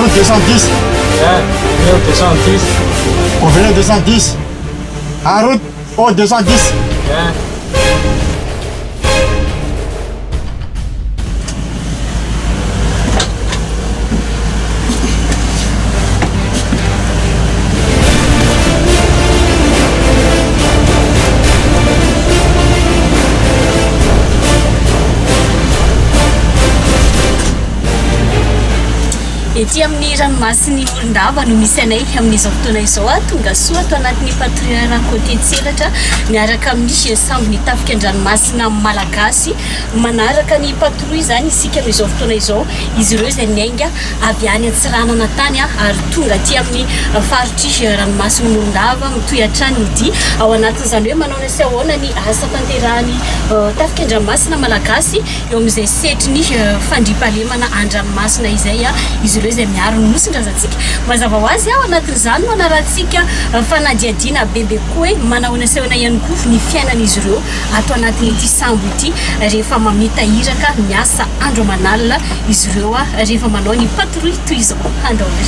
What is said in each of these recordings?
route 210. Numéro 210. Convenant 210. En route au 210. Ety amin'ny ranomasiny Morondava no misy anay amin'izao fotoana izao tonga soa ato anatin'ny patrouille côté Tselatra miaraka amin'ny sambo nitafika an-dranomasina malagasy manaraka ny patrouille zany isika amin'izao fotoana izao izy ireo izay miainga avy any Antsiranana tany ary tonga aty amin'ny faritry ranomasiny Morondava mitoy hatrany ity ao anatin'izany hoe manao ny ahoana ny asa tanterahany tafika an-dranomasina malagasy eo amin'izay setry ny fandriampahalemana an-dranomasina izay izy ireo izay miaro ny nosin-drazantsika mazava ho azy ao anatin'izany no anarantsika fanadiadiana bebe koa hoe manao ny asehoana ihany koa ny fiainan'izy ireo ato anatin'ity sambo ity rehefa mamita iraka miasa andro aman'alina izy ireo rehefa manao ny patrouille toy izao andaory.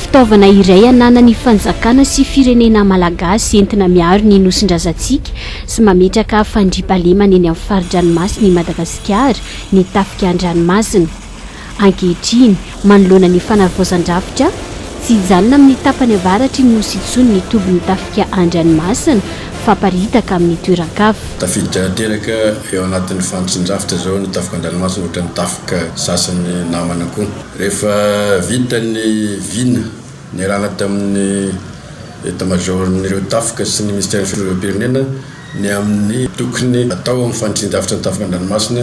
Fitaovana iray ananany fanjakana sy firenena malagasy entina miaro ny nosin-drazantsika sy mametraka fandriampahalemana eny amin'ny fari-dranomasina i Madagasikara ny tafika an-dranomasina. Ankehitriny manoloana ny fanavaozan-drafitra tsy hijanona amin'ny tapany avaratra ny nosy intsony ny tobiny tafika an-dranomasina fa paritaka amin'ny toeran-kafa. Tafiditra teraka eo anatin'ny fanotsin-drafitra zao ny tafika an-dranomasina ohatra ny tafika sasany namana koa. Rehefa vita ny vina niarahana tamin'ny état-major-n'ireo tafika sy ny ministère firenena ny amin'ny tokony atao amin'ny fanotsin-drafitra ny tafika an-dranomasina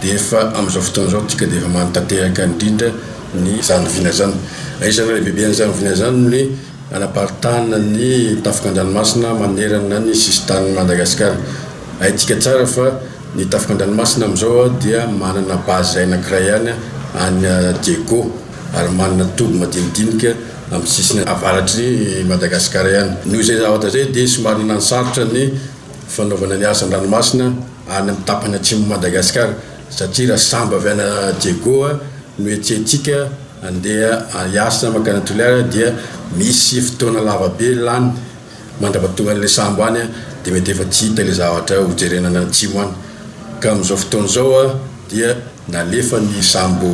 dia efa amin'izao fotoana izao tsika dia efa manotanteraka indrindra ny zany vina zany. Isan'ny lehibeben'ny zany vina zany ny anaparitahana ny tafika an-dranomasina manerana ny sisitany Madagasikara. Haintsika tsara fa ny tafika an-dranomasina amin'izao dia manana base anankiray ihany any Diego ary manana toby madinidinika amin'ny sisiny avaratry Madagasikara ihany. Noho izay zavatra zay dia somary nansarotra ny fanaovana ny asa an-dranomasina any amin'ny tapany atsimo Madagasikara satria raha sambo avy ana Diego no etsentsika andeha hiasa makany Toliara dia misy fotoana lavabe lany mandrapatonga an'ilay sambo any dia mety efa tsy hita ilay zavatra hojerenana atsimo any. Ka amin'izao fotoana izao dia nalefa ny sambo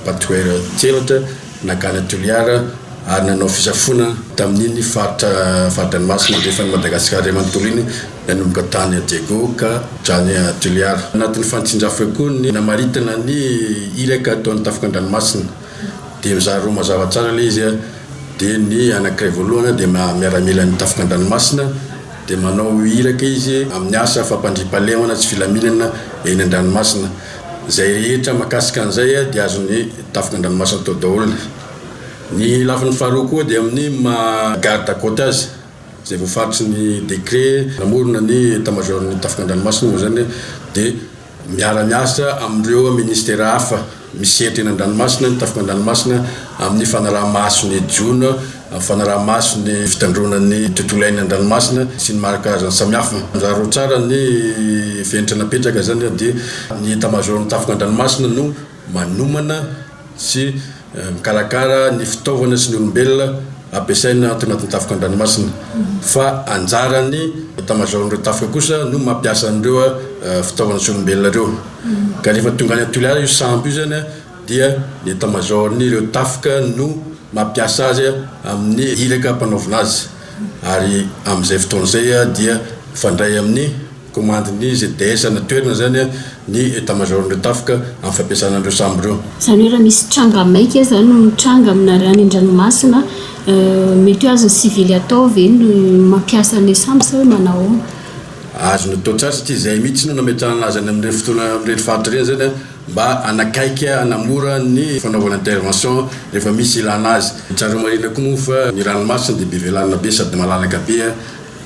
patrouille Tselatra nakany Toliara ary nanao fisafona tamin'iny faritra-dranomasina rehefa ny Madagasikara ray manontolo iny nanomboka tany Diego ka trany Toliara. Anatin'ny fanotsin-drafitra koa ny namaritana ny iraka ataon'ny tafika an-dranomasina dia mizaha roa mazava tsara ilay izy dia ny anankiray voalohany dia miaramila ny tafika an-dranomasina dia manao iraka izy amin'ny asa fampandriampahalemana sy filaminana eny an-dranomasina. Zay rehetra makasika an'izay dia azon'ny tafika an-dranomasina atao daholo. Ny lafiny faharoa koa dia amin'ny garde côte azy zay voafaritry ny décret namorona ny état-major-ny tafika an-dranomasina moa zany dia miara-miasa amin'ireo ministère hafa misehatra eny an-dranomasina ny tafika an-dranomasina amin'ny fanaraha-maso ny jona fanaraha-maso ny fitandronan'ny tontolo iainana an-dranomasina sy ny maro karazany samihafa. Mizaro tsara ny fenitra napetraka zany dia ny état-major-ny tafika an-dranomasina no manomana sy mikarakara ny fitaovana sy ny olombelona ampiasaina ato anatin'ny tafika an-dranomasina fa anjarany état-major-n'ireo tafika kosa no mampiasa an'ireo fitaovana sy olombelona ireo. Ka rehefa tonga any Toliara io sambo io zany dia ny état-major-n'ireo tafika no mampiasa azy amin'ny iraka mpanaovina azy ary amin'izay fotoana izay dia fandray amin'ny komandiny GDS na toerana zany ny état-major-n'ireo tafika amin'ny fampiasana an'ireo sambo ireo. Zany hoe raha misy tranga maika zany no tranga amina rany an-dranomasina mety azo sivily atao ve no mampiasa ny sambo sa hoe manao azony atao tsara satria zay mihitsy no nametrahana azy amin'ny fotoana amin'ireny faritra ireny zany mba anakaika anamora ny fanaovana intervention rehefa misy ilana azy. Tsara marina koa moa fa ny ranomasina dia be velanina be sady malalaka be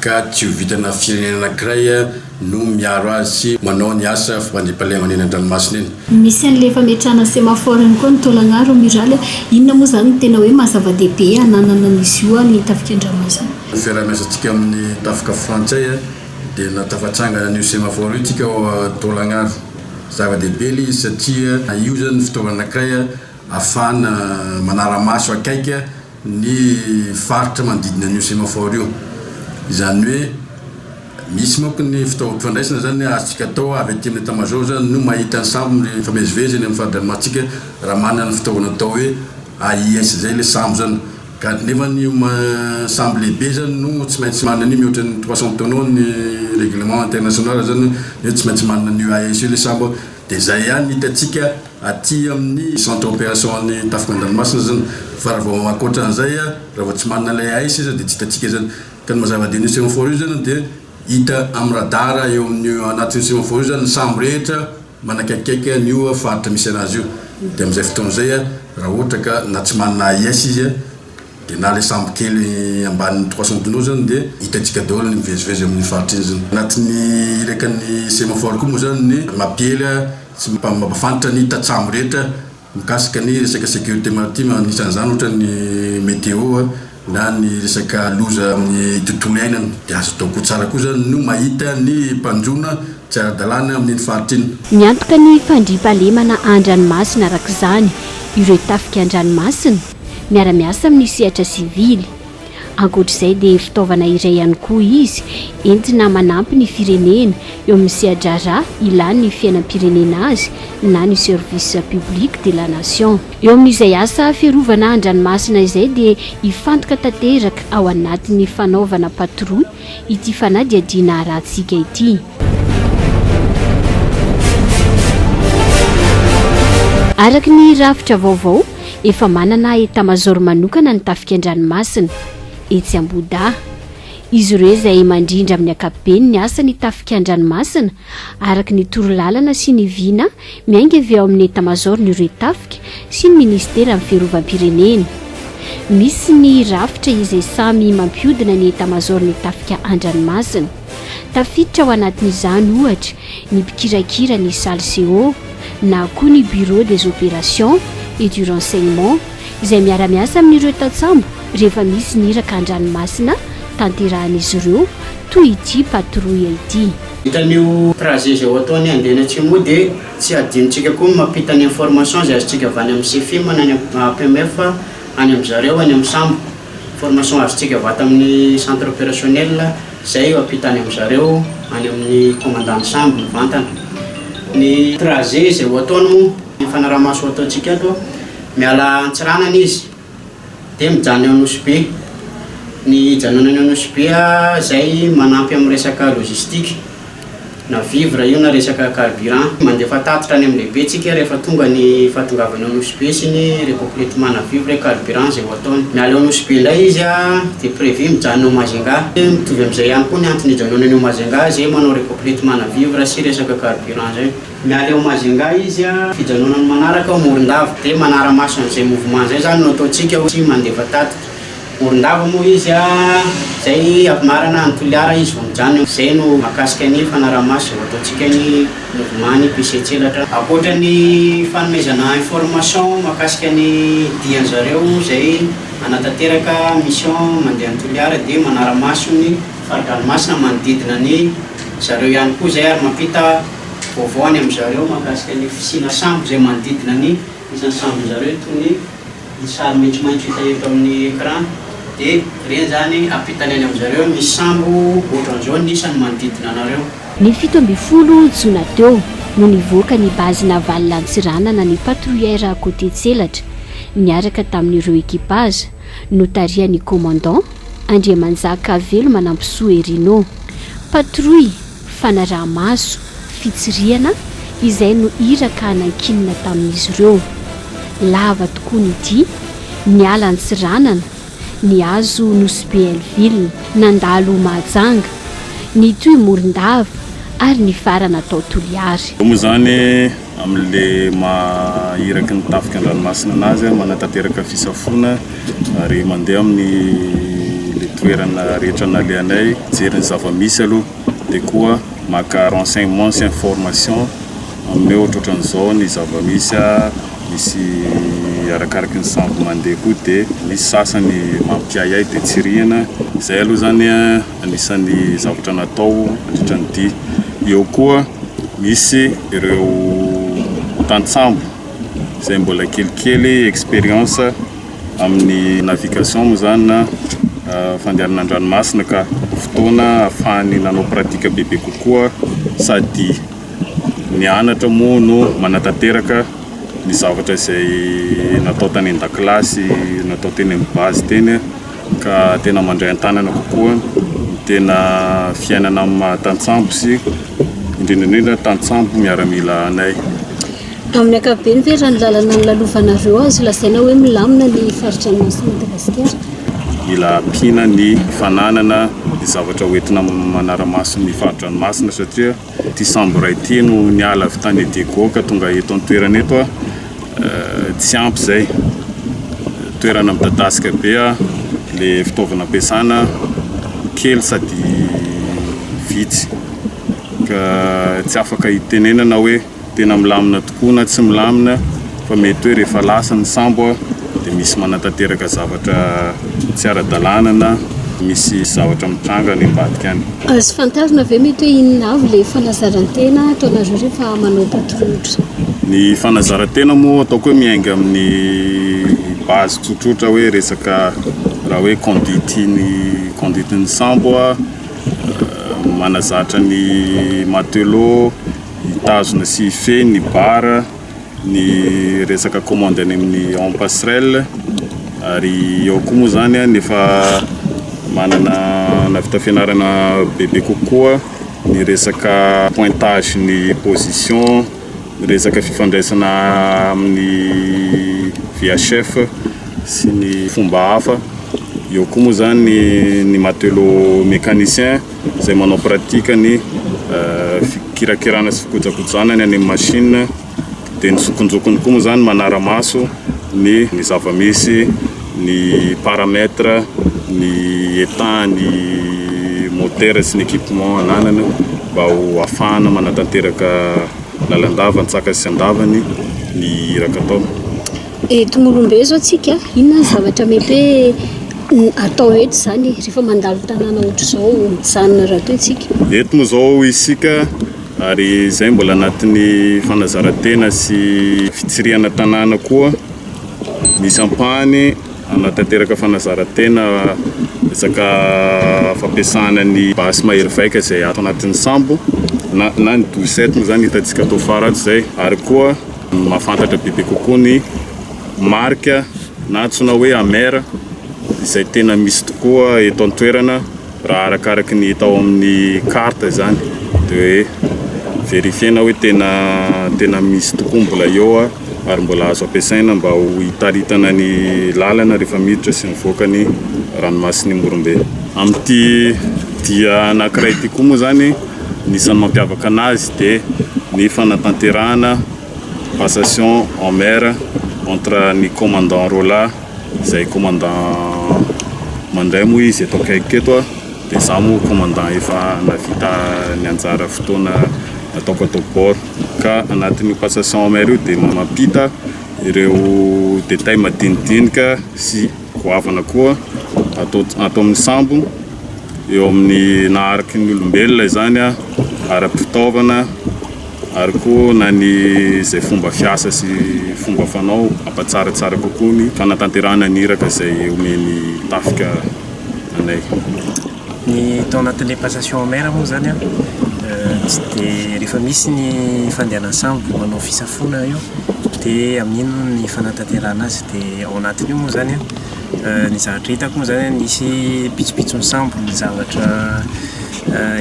ka tsy ho vitana firenena anankiray no miaro azy sy manao ny asa fandriam-pahalemana eny an-dranomasina eny. Misy an'le fametrahana sémaphore koa ny taolagnaro miraly inona moa zany tena hoe mahazava-dehibe ananana izy io ny tafika an-dranomasina. Fiarah-miasantsika amin'ny tafika frantsay dia natafatsangana an'io sémaphore io tsika taolagnaro. Zava-dehibe izy satria io zany fitaovana anankiray ahafahana manara-maso akaiky ny faritra manodidina an'io sémaphore io. Izany hoe misy manko ny fitaovam-pifandraisana zany azontsika atao avy aty amin'ny état-major zany no mahita ensemble famezivezy ny amin'ny fari-dranomasika raha manana fitaovana atao hoe AIS zay le sambo zany. Ka nefa ny sambo lehibe zany no tsy maintsy manana an'io mihoatra ny 300 tonneaux ny règlement international zany no tsy maintsy manana an'io AIS io le sambo. Dia zay ihany hitatsika aty amin'ny centre opération ny tafika an-dranomasina zany. Fa raha vao ankoatra an'izay raha vao tsy manana ilay AIS izy dia tsy hitatsika zany. Ka ny mazava-dehibe ny sémaphore io zany dia hita amin'ny radara eo amin'ny anatin'ny sémaphore io zany ny sambo rehetra manakaikaiky an'io faritra misy anazy io. Dia amin'izay fotoana izay raha ohatra ka na tsy manana AIS izy dia na le sambo kely ambanin'ny 300 tonneaux zany dia hitatsika daholo ny mivezivezy amin'ny faritra iny zany. Anatin'ny irakan'ny sémaphore koa moa zany ny mapiely sy mampafantatra ny tatsambo rehetra mikasika ny resaka sécurité maritime anisan'izany ohatra ny météo na ny resaka loza amin'ny tontolo iainana. Dia azo atao koa tsara koa zany no mahita ny mpanjona tsy ara-dalàna amin'iny faritra iny. Miantoka ny fandriam-pahalemana an-dranomasina araka izany ireo tafika an-dranomasina miara-miasa amin'ny sehatra sivily. Ankoatr'izay dia fitaovana iray ihany koa izy entina manampy ny firenena eo amin'ny sehadrarà ilany ny fiainam-pirenena azy na ny service public de la nation. Eo amin'izay asa fiarovana an-dranomasina izay dia hifantoka tanteraka ao anatin'ny fanaovana patrouille ity fanadiadiana rahantsika ity. Araka ny rafitra vaovao efa manana état-major manokana ny tafika an-dranomasina etsy Amboda. Izy ireo izay mandrindra amin'ny ankapobeny ny asa ny tafika an-dranomasina araka ny torolalana sy ny vina miainga avy ao amin'ny état-major ny ireo tafika sy ny ministera amin'ny fiarovam-pirenena. Misy ny rafitra izay samy mampiodina ny état-major ny tafika an-dranomasina. Tafiditra ao anatin'izany ohatra ny mpikirakira ny salle CO na koa ny bureau des opérations et du renseignement izay miara-miasa amin'ireo tatsambo rehefa misy ny iraka an-dranomasina tanterahan'izy ireo toy ity patrouille ity. Hitan'io trajet zay ataony andehanantsika moa dia tsy adinontsika koa mampita ny information zay azontsika avy any amin'ny CFIM na any PMF any amin'ny zareo any amin'ny sambo. Information azontsika avy ato amin'ny centre opérationnel zay ampita any amin'ny zareo any amin'ny commandant sambo mivantana. Ny trajet zay ataony moa ny fanaraha-maso ataontsika ato miala antsiranana izy dia mijano eo Nosy-be. Ny janonany Nosy-be zay manampy amin'ny resaka logistique na vivre io na resaka carburant mandefa tatitra any amin'ny lehibe tsika rehefa tonga ny fahatongavana Nosy-be sy ny recomplètement na vivre carburant zay ataony. Miala eo Nosy-be ilay izy dia prévu mijano eo Majunga. Mitovy amin'izay ihany koa ny antony ijanonany eo Majunga zay manao recomplètement na vivre sy resaka carburant zay. Miala eo Majunga izy fijanonany manaraka ao Morondava dia manara-maso an'izay mouvement zay zany no ataontsika sy mandefa tatitra. Morondava moa izy zay amarana ny toliara izy vao mijano zay no makasika ny fanaraha-maso ataontsika ny mouvement ny PC-tselatra. Ankoatra ny fanomezana information makasika ny dian'zareo zay anatanteraka mission mandeha ny toliara dia manara-maso ny fari-dranomasina manodidina ny zareo ihany koa zay ary mampita vaovao any amin'ny zareo makasika ny fisina sambo zay manodidina ny isan'ny sambo zareo toy ny sary maitsomaitso hita eto amin'ny écran dia reny zany ampitany any amin'ny zareo misy sambo ohatran'izao ny isany manodidina anareo. Ny 17 jona teo no nivoaka ny bazy navaly lantsiranana ny patrouilleur côté tselatra niaraka tamin'ireo équipage notarian'ny commandant Andriamanjaka Velo manampy Soerino. Patrouille fanaraha-maso fitsiriana izay no iraka anankinina tamin'izy ireo. Lava tokoa ny ity niala antsiranana ny azo Nosy-be Elville nandalo Mahajanga ny toy Morondava ary ny farana atao Toliary. Moa zany amin'le mahiraky ny tafika an-dranomasina anazy manatanteraka fisafona ary mandeha amin'ny le toerana rehetra nalehanay jery ny zava-misy aloha dia koa maka renseignement sy information amin'io ohatran'izao ny zava-misy misy arakaraky ny sambo mandeha koa dia misy sasany mampiayay dia tsirihana izay aloha zany anisan'ny zavatra natao mandritra ny dia. Eo koa misy ireo tantsambo izay mbola kelikely expérience amin'ny navigation moa zany na fandehanana an-dranomasina ka fotoana ahafahany nanao pratika bebe kokoa sady nianatra moa no manatanteraka ny zavatra izay natao tany an-dakilasy natao teny amin'ny base teny ka tena mandray an-tanana kokoa tena fiainana amin'ny tantsambo sy indrindrindrindra tantsambo miaramila anay. Amin'ny ankapobeny ve raha ny lalana ny lalovanareo azy lazaina hoe milamina ny faridranomasina Madagasikara? Mila ampina ny fananana ny zavatra hoentina manara-maso ny faridranomasina satria ty sambo ray ty no niala avy tany Diego ka tonga eto an-toerana eto tsy ampy zay toerana midadasika be le fitaovana ampiasana kely sady vitsy ka tsy afaka hitenenana hoe tena milamina tokoa na tsy milamina fa mety hoe rehefa lasa ny sambo dia misy manatanteraka zavatra tsy ara-dalàna na misy zavatra mitranga ny ambadika any. Azo fantarina ve mety hoe inona avy le fanazarantena ataonareo rehefa manao patrouille? Ny fanazarantena moa ataoko hoe miainga amin'ny base tsotsotra hoe resaka raha hoe conduite ny sambo manazatra ny matelot hitazona sy fe ny bara ny resaka commande any amin'ny en passerelle ary eo koa moa zany nefa manana navita fianarana bebe kokoa ny resaka pointage ny position ny resaka fifandraisana amin'ny VHF sy ny fomba hafa. Eo koa moa zany ny matelot mécanicien izay manao pratika ny fikirakirana sy fikojakojanany any amin'ny machine dia ny zokonjokony koa moa zany manara-maso ny zava-misy ny paramètre ny état ny moteur sy ny équipement ananana mba ho afahana manatanteraka lalandava ntsaka sy andavany ny iraka atao. Tomorombe zao tsika inona ny zavatra mety atao eto zany rehefa mandalo tanàna ohatr'izao mijanona raha toy tsika? Eto moa zao isika ary izay mbola anatin'ny fanazarantena sy fitsirihana tanàna koa misy ampahany anatanteraka fanazarantena resaka fampiasana ny basy mahery vaika izay ato anatin'ny sambo na ny 17 moa zany hitantsika atao farato izay ary koa mahafantatra bebe kokoa ny marika na antsoina hoe amera izay tena misy tokoa eto an-toerana raha arakaraky ny hita ao amin'ny carte zany dia hoe verifiena hoe tena misy tokoa mbola eo ary mbola azo ampiasaina mba ho hitaritana ny lalana rehefa miditra sy mivoaka ny ranomasin'ny Morombe. Amin'ity dia anankiray ty koa moa zany nisan'ny mampiavaka anazy dia ny fanatanterahana passation en mer entre ny commandant Rola izay commandant mandray moa izy eto akaiky eto dia za moa commandant efa navita ny anjara fotoana ataoko atao bord ka anatin'ny passation en mer io dia mampita ireo détail madinidinika sy goavana koa atao amin'ny sambo eo amin'ny naharaky ny olombelona zany ara-pitaovana ary koa na ny izay fomba fiasa sy fomba fanao ampatsaratsara kokoa ny fanatanterahana ny iraka izay omeny tafika anay. Ny tao anatin'ilay passation en mer moa zany tsy dia rehefa misy ny fandehanana sambo manao fisafoana io dia amin'ino ny fanatanterahana azy dia ao anatin'io moa zany ny zavatra hitako moa zany nisy pitsopitsony sambo ny zavatra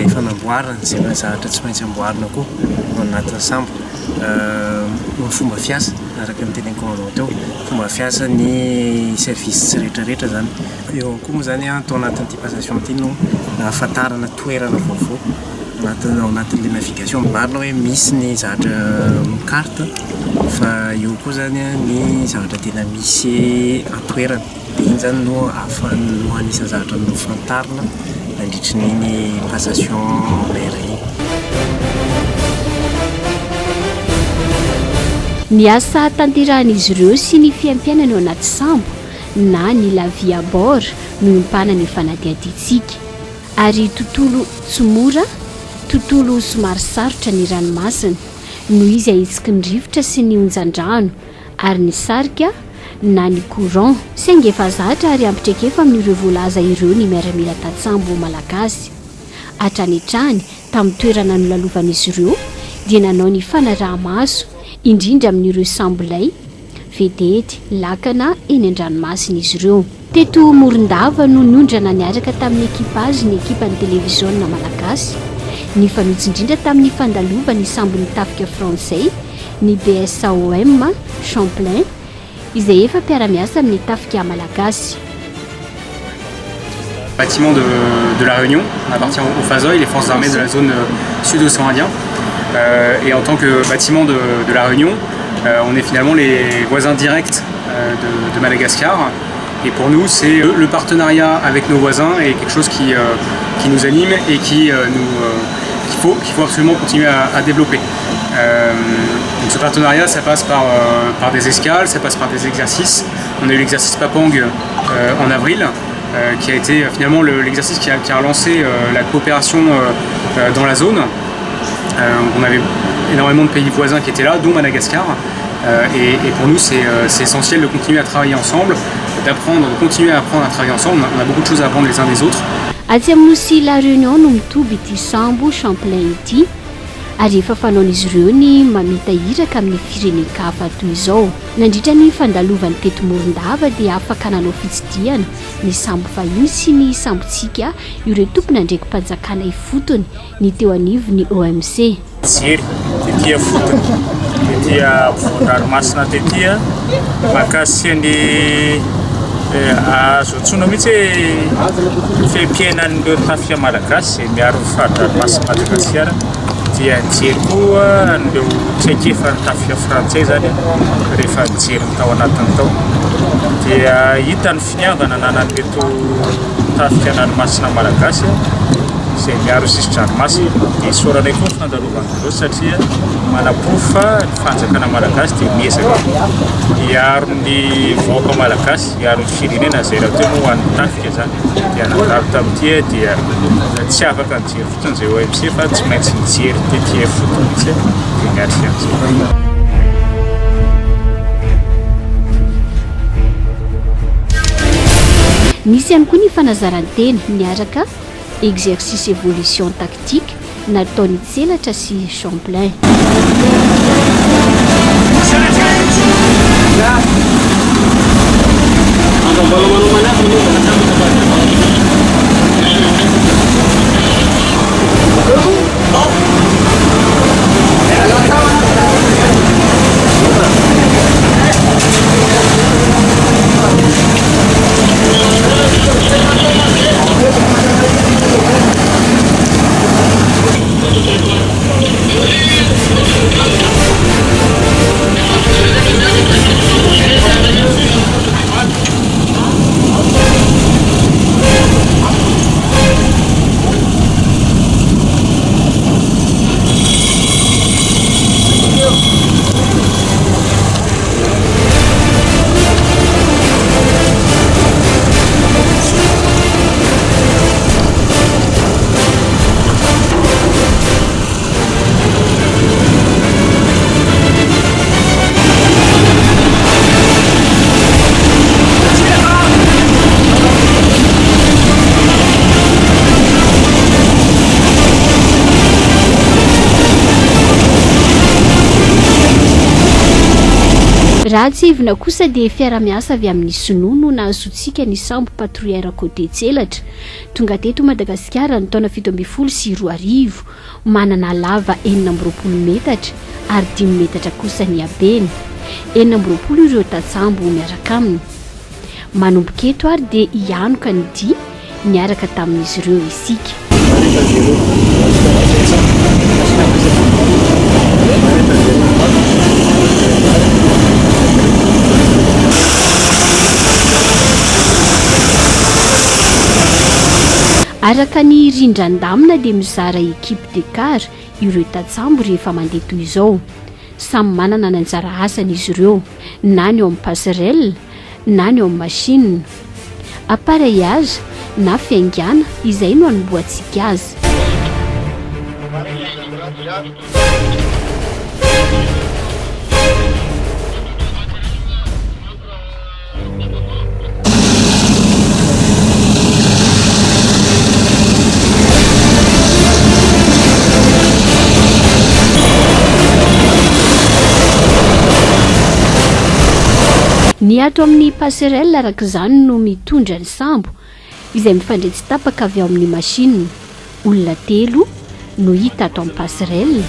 efa namboarina izay zavatra tsy maintsy amboarina koa ao anatin'ny sambo ny fomba fiasa araka ny teneniko anao teo fomba fiasa ny service tsy rehetrarehetra zany. Eo koa moa zany atao anatin'ity passation ity no ahafantarana toerana vaovao ao anatin'ilay navigation marina hoe misy ny zavatra carte fa eo koa zany ny zavatra tena misy atoerana dia iny zany no ahafahany anisan'ny zavatra no fantarina nandritry n'iny passation mer iny. ny asa tanterahan'izy ireo sy ny fiaimpiainana eo anaty sambo na ny lavia bord no impana ny fanadiaditsika ary tontolo tsy mora tontolo somary sarotra ny ranomasina noho izy ahitsika ny rivotra sy ny onjan-drano ary ny sarika na ny courant saingy efa zatra ary ampitraikefa amin'ireo voalaza ireo ny miaramila tatsambo malagasy hatranitrany tamin'ny toerana nolalovan'izy ireo dia nanao ny fanaraha-maso indrindra amin'ireo sambolay vedety lakana eny an-dranomasina izy ireo teto Morondava no nondrana niaraka tamin'ny ekipazy ny ekipan'ny televiziona malagasy ny fanotsy indrindra tamin'ny fandalovany sambony tafika frantsay ny BSAOM Champlain izay efa mpiara-miasa amin'ny tafika malagasy. Bâtiment de la Réunion, on appartient au FASOI, les forces armées de la zone sud-océan Indien. Et en tant que bâtiment de la Réunion, on est finalement les voisins directs de Madagascar. Et pour nous, c'est le partenariat avec nos voisins et quelque chose qui nous anime et qu'il faut absolument continuer à développer. Donc ce partenariat, ça passe par des escales, ça passe par des exercices. On a eu l'exercice Papang en avril, qui a été finalement l'exercice qui a relancé la coopération dans la zone. On avait énormément de pays voisins qui étaient là, dont Madagascar. Et pour nous, c'est essentiel de continuer à travailler ensemble, de continuer à apprendre à travailler ensemble. On a beaucoup de choses à apprendre les uns des autres. Aty amin'nosy La Réunion no mitoby ity sambo Champlain ity ary efa fanaon'izy ireo ny mamita hiraka amin'ny firenen-kafa toy izao. Nandritra ny fandalovany teto Morondava dia afaka nanao fitsidiana ny sambo fahiny sy ny sambotsika ireo tompona ndraiky mpanjakana ifotony ny teo anivo ny OMC. Jery tetia fotony tetia ampovoan-dranomasina tetia makasy azo tsona mihitsy fiaimpiainan'ireo tafika malagasy miaro faridranomasina Madagasikara dia jery koa an'ireo tsaikefa ny tafika frantsay zany rehefa jery ny tao anatiny tao dia hita ny finiavana nanan'reto tafika ranomasina malagasy izay miaro sisy ranomasina dia soranay koa fandalovana satria manapofa ny fanjakana malagasy dia miezaka hiaro ny vahoaka malagasy hiaro ny firenena zay raha teo no hoan'ny tafika zany dia nanararo tamin'ity dia tsy afaka ny jery fotony zay OMC fa tsy maintsy nijery tetia fotony mihitsy dia miatry an'izay. Nisy ihany koa ny fanazarantena niaraka exercice évolution tactique nataony tselatra sy Champlain. Raha tsy ivona kosa dia fiara-miasa avy amin'ny Sinono na azotsika ny sambo patrouilleur côté tselatra tonga teto Madagasikara ny taona 720 manana lava 420 metatra ary 10 metatra kosa ny habeny 420 ireo tatsambo miaraka aminy manomboka eto ary dia hianoka ny dia niaraka tamin'izy ireo isika. Araka ny rindran-damina dia mizara ekipe de car ireo tatsambo rehefa mandeha toy izao samy manana ny anjara asany izy ireo, na ny eo amin'ny passerelle na ny eo amin'ny machine, appareillage na fiaingana izay no anomboantsika azy. Ny ato amin'ny passerelle araka izany no mitondra ny sambo izay mifandretsy tapaka avy ao amin'ny machine. Olona 3 no hita ato amin'ny passerelle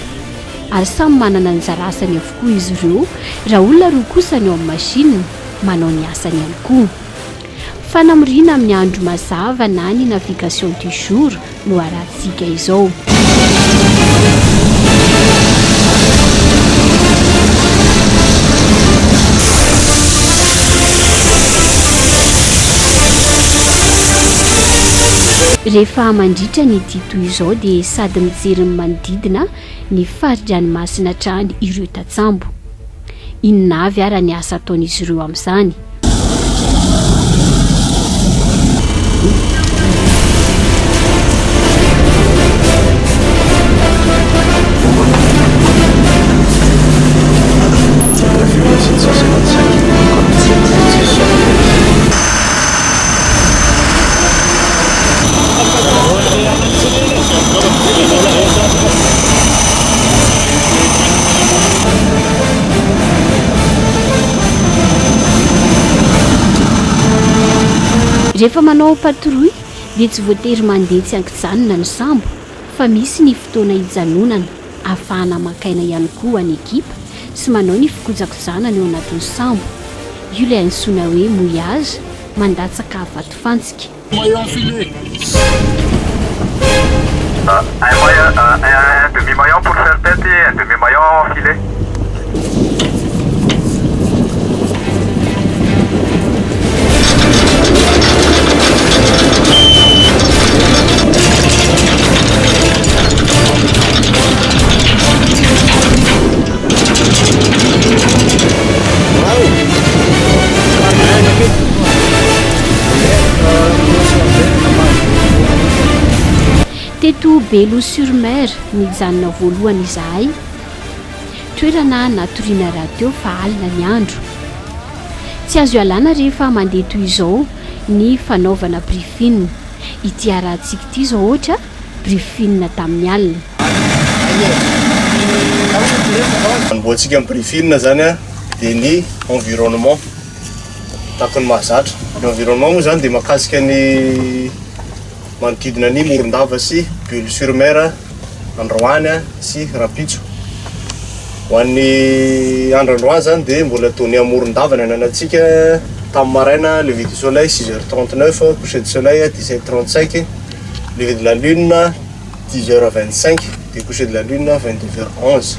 ary samy manana ny anjara asany avokoa izy ireo. Raha olona 2 kosa ny eo amin'ny machine manao ny asany ihany koa. Fanamorina amin'ny andro mazava na ny navigation du jour no arahantsika izao. Rehefa mandritra ny dito izao dia sady mijery ny manodidina ny fari-dranomasina hatrany ireo Tatsambo. Inona avy ara ny asa ataon'izy ireo amin'izany? Rehefa manao patrouille dia tsy voatery mandeha tsy ankijanona ny sambo fa misy ny fotoana hijanonana ahafahana makaina ihany koa ny ekipa sy manao ny fikojakojana eo anatin'ny sambo. Io ilay antsoina hoe mouillage, mandatsaka vato fantsika. Maillon filé. Un demi-maillon pour faire tête et un demi-maillon filet. Teto Beloa-sur-Mer mijanona voalohany izahay. Toerana natoriana rahateo fa alina ny andro. Tsy azo ialana rehefa mandeha toy izao ny fanaovana briefing. Ity arahantsika ity izao ohatra briefing tamin'ny alina. Anamboantsika amin'ny briefing zany dia ny environnement tahaka ny mahazatra. Ny environnement moa zany dia mahakasika ny manodidina ny Morondava sy Beloa-sur-Mer, Androany sy Rapitso. Ho an'ny andro androany zany dia mbola ataony amin'ny Morondava ny ananantsika tamin'ny maraina lever du soleil 6h39, coucher du soleil 17h35, lever de la lune 10h25 et coucher de la lune 22h11.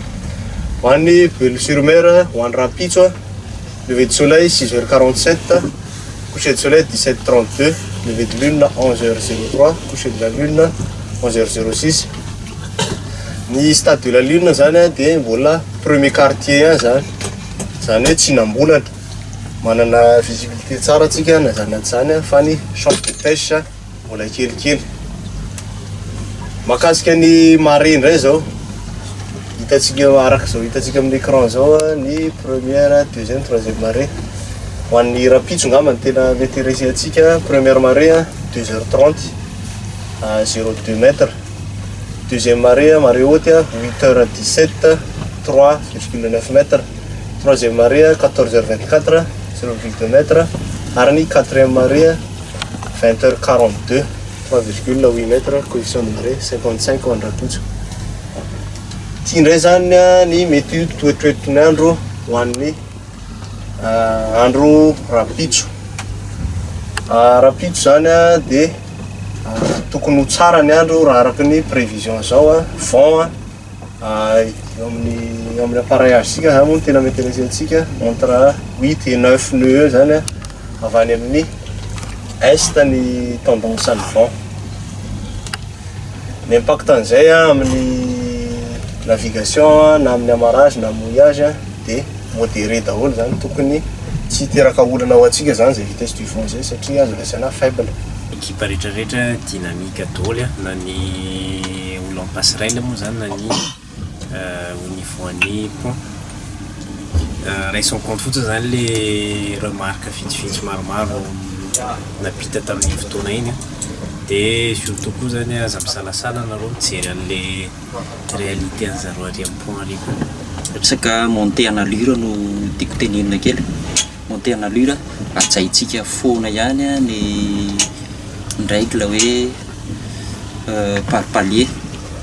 Ho an'ny Beloa-sur-Mer, ho an'ny Rapitso, lever du soleil 6h47, coucher du soleil 17h32, lever de lune 11h03, coucher de la lune 11h06. Ny stade de la lune zany dia mbola premier quartier zany. Zany hoe tsy nambolana. Manana visibilité tsara tsika na zany zany fa ny champ de pêche mbola kelikely. Mahakasika ny marée indray zao hitatsika araka zao hitatsika amin'ny écran zao ny première, deuxième, troisième marée. Ho an'ny Rapitso ngamba ny tena intéressé antsika, première marée 2h30 à 0,2 mètres. Deuxième marée, marée haute 8h17, 3,9 mètres. Troisième marée 14h24, 0,2 mètres. Ary ny quatrième marée 20h42, 3,8 mètres. Coefficient de marée 55 ho an'ny Rapitso. Ity indray zany ny mety toetroetry andro ho an'ny andro Rapitso. Rapitso zany dia tokony ho tsara ny andro raha araka ny prévision zao vent amin'ny appareillage sika zany moa tena m'intéressé antsika entre 8 et 9 nœuds zany avy any amin'ny est ny tendance ny vent. Ny impact an'izay amin'ny navigation na amin'ny amarage na mouillage dia modéré daholo zany tokony tsy teraka olana ao atsika zany zay vitesse du vent zay satria azo laisana faible. Équipe rehetrarehetra dynamique daholo na ny olo en passerelle moa zany na ny au niveau any pont raha son compte fotsiny zany le remarque vitsivitsy maromaro napita tamin'ny fotoana iny dia surtout koa zany aza misalasala nareo mijery an'le réalité an'zareo ary amin'ny pont ary koa. Resaka monter en allure no tiako tenenina kely. Monter en allure ajaitsika foana ihany ny règle hoe par palier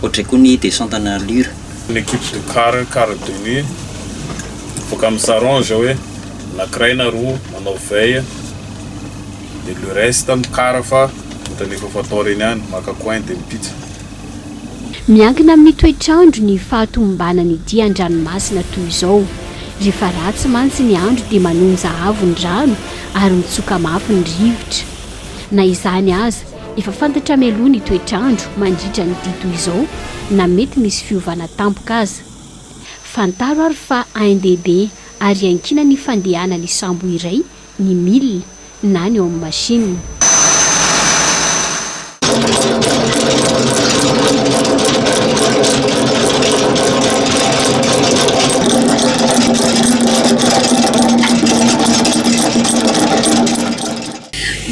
ohatray koa ny descente en allure. L'équipe de car de nuit faut s'arrange hoe nakiray na roa manao veille dia le reste mikara fa ohatran'ny efa fatao reny ihany maka coin dia mipitsa. Miankina amin'ny toetrandro ny fahatombanany ity an-dranomasina toy izao. Rehefa ratsy mantsy ny andro dia manonja avo ny rano ary mitsoka mafy ny rivotra. Na izany aza efa fantatra meloha ny toetrandro mandritra ny dia toy izao na mety misy fiovana tampoka aza. Fantaro ary fa ANDB ary ankina ny fandehana ny sambo iray ny milina na ny ao amin'ny machine.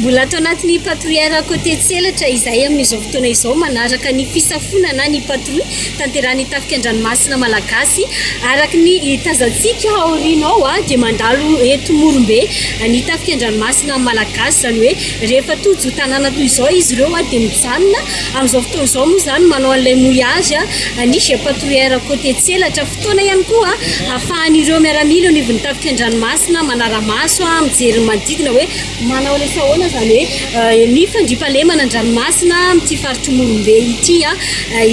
Mbola atao anatin'ny patrouilleur côté Tselatra izay amin'izao fotoana izao manaraka ny fisafona na ny patrouille tanterahany tafika an-dranomasina malagasy araka ny tazantsika aoriana ao dia mandalo eto Morombe ny tafika an-dranomasina malagasy zany hoe rehefa tojo tanàna toy izao izy ireo dia mijanona amin'izao fotoana izao moa zany manao an'ilay mouillage nisy patrouilleur côté Tselatra fotoana ihany koa ahafahan'ireo miaramila ao nivon'ny tafika an-dranomasina manaramaso mijery manodidina hoe manao ilay sahoana zany hoe ny fandriampahalemana an-dranomasina amin'ity faritry Morombe ity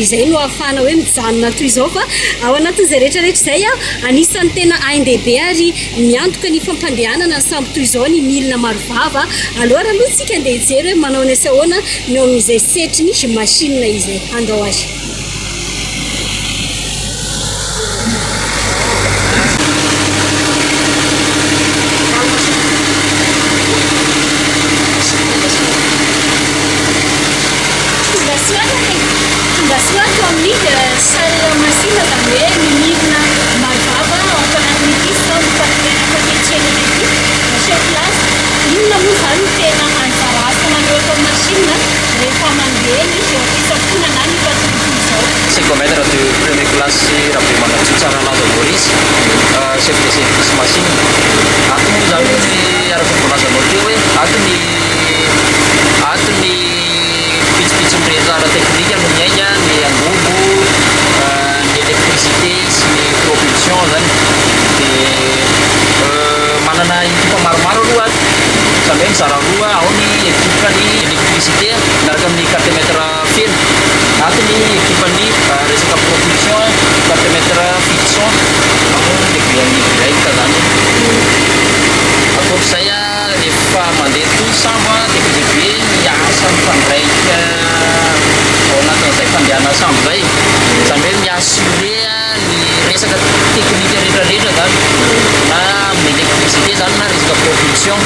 izay no ahafahana hoe mijanona toy izao fa ao anatin'izay rehetrarehetra izay anisan'ny tena ANDB ary miantoka ny fampandehanana ny sambo toy izao ny milina marovava alors aloha tsika andeha hijery hoe manao ny sahoana no amin'izay setriny izy machine izay andao azy. Psychomètre de première classe rabe manatsotsara laza Maurice chef de service machine atony zany hoe araka volazanao teo hoe atony pitsipitsy mirezara technique no miainga ny angovo ny électricité sy ny propulsion zany dia manana ekipa maromaro aloha zany hoe mizara roa ao ny ekipa ny électricité miaraka amin'ny cartomètre feno atony ekipan'ny resaka propulsion cartomètre fiction ao lebian'ny break zany akoatr'izay rehefa mandeha toy sambo dia lehibe miasa mifandraika ao anatin'izay fandehana sambo zay zany hoe miassure ny resaka technique rehetrarehetra zany na amin'ny électricité zany na resaka propulsion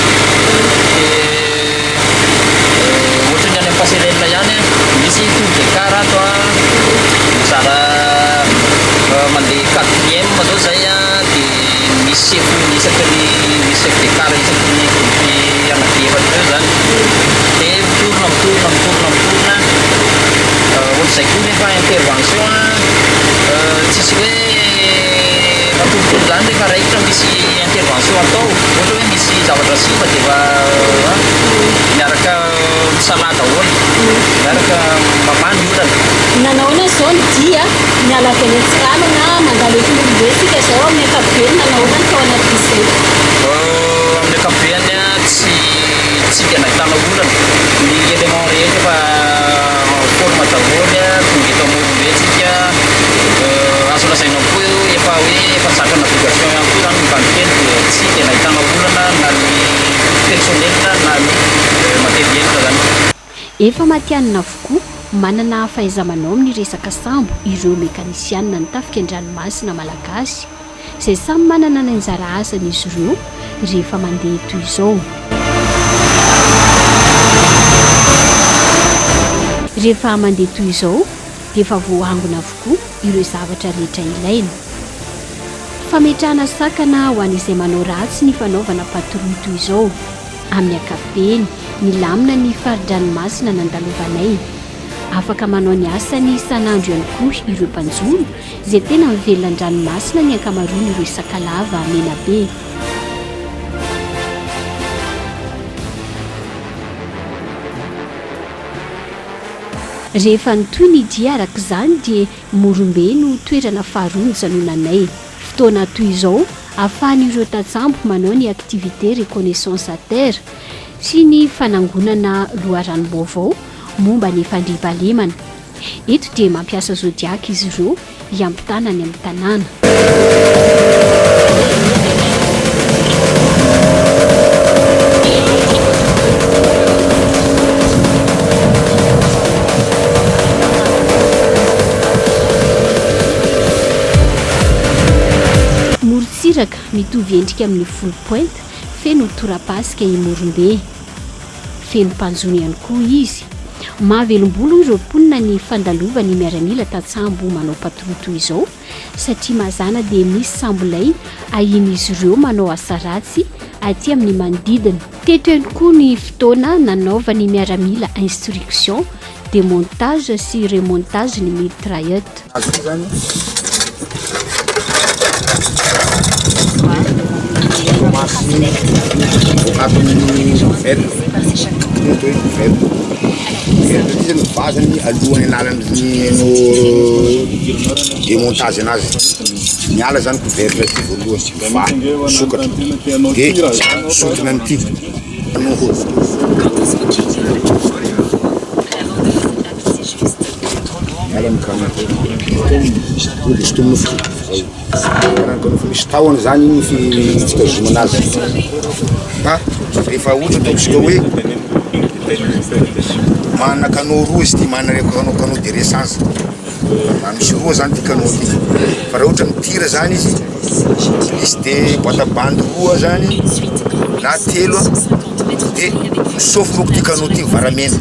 ohatra ny any amin'ny passerelle ihany misy tour de car ato mizara mandeha quatrième zao zay dia misy chef isaky ny chef de car isaky ny groupe anakiefatra eo zany dia mitorona ohatr'izay koa nefa intervention tsisy hoe matontolo zany rehefa raikitra misy intervention atao ohatra hoe misy zavatra simba dia efa miaraka misala daholo miaraka mamany olana. Nanaona zao ny dia miala avy any Antsirano na mandalo eto Morombe sika zao amin'ny ankapobeny nanaona ny tao anatin'izay amin'ny ankapobeny tsy dia nahitana olana ny élément rehetra efa forme daholo tonga eto Morombe tsika azo lazaina koa efa hoe efa zatra navigation ihany koa zany mivandikely dia tsy dia nahitana olana na ny personnel na ny matériel zany. Efa matianina avokoa manana fahaiza-manao amin'ny resaka sambo ireo mekanisianina nitafika an-dranomasina malagasy izay samy manana ny anjara asany izy ireo rehefa mandeha toy izao. Rehefa mandeha toy izao dia efa voahangona avokoa ireo zavatra rehetra ilaina. Fametrahana sakana ho an'izay manao ratsy ny fanaovana patrouille toy izao. Amin'ny ankapobeny ny lamina ny fari-dranomasina nandalovanay. Afaka manao ny asany isan'andro ihany koa ireo mpanjono izay tena mivelona an-dranomasina ny ankamaroany ireo sakalava mena be. Rehefa nytoy ny dia araka izany dia Morombe no toerana faharoa nijanonanay. Fotoana toy izao ahafahan'ireo tatsambo manao ny activité reconnaissance à terre sy ny fanangonana loharanom-baovao momba ny fandriampahalemana. Eto dia mampiasa zodiac izy ireo hiampitana any amin'ny tanàna. Morotsiraka mitovy endrika amin'ny full point feno torapasika i Morombe. Feno mpanjono ihany koa izy. Mahavelom-bolo ireo mponina ny fandalovany miaramila tatsambo manao patrouille toy izao satria mazana dia misy sambolay ahian'izy ireo manao asa ratsy aty amin'ny manodidina. Teto ihany koa ny fotoana nanaovany miaramila instruction, démontage sy remontage ny mitraillette. Vazany alohany analany démontage anazy miala zany couvercle ty voalohany sokatra dia sokina amity miala mikana sotomino fo karankanofo misy tahony zany iny fitsikazoma anazy rehefa ohatra ataosika hoe manana canot roa izy ty manana canot de essence misy roa zany ty canot ty fa raha ohatra mitira zany izy misy de boîte bande roa zany na telo de misofonoko ty canot ty varamena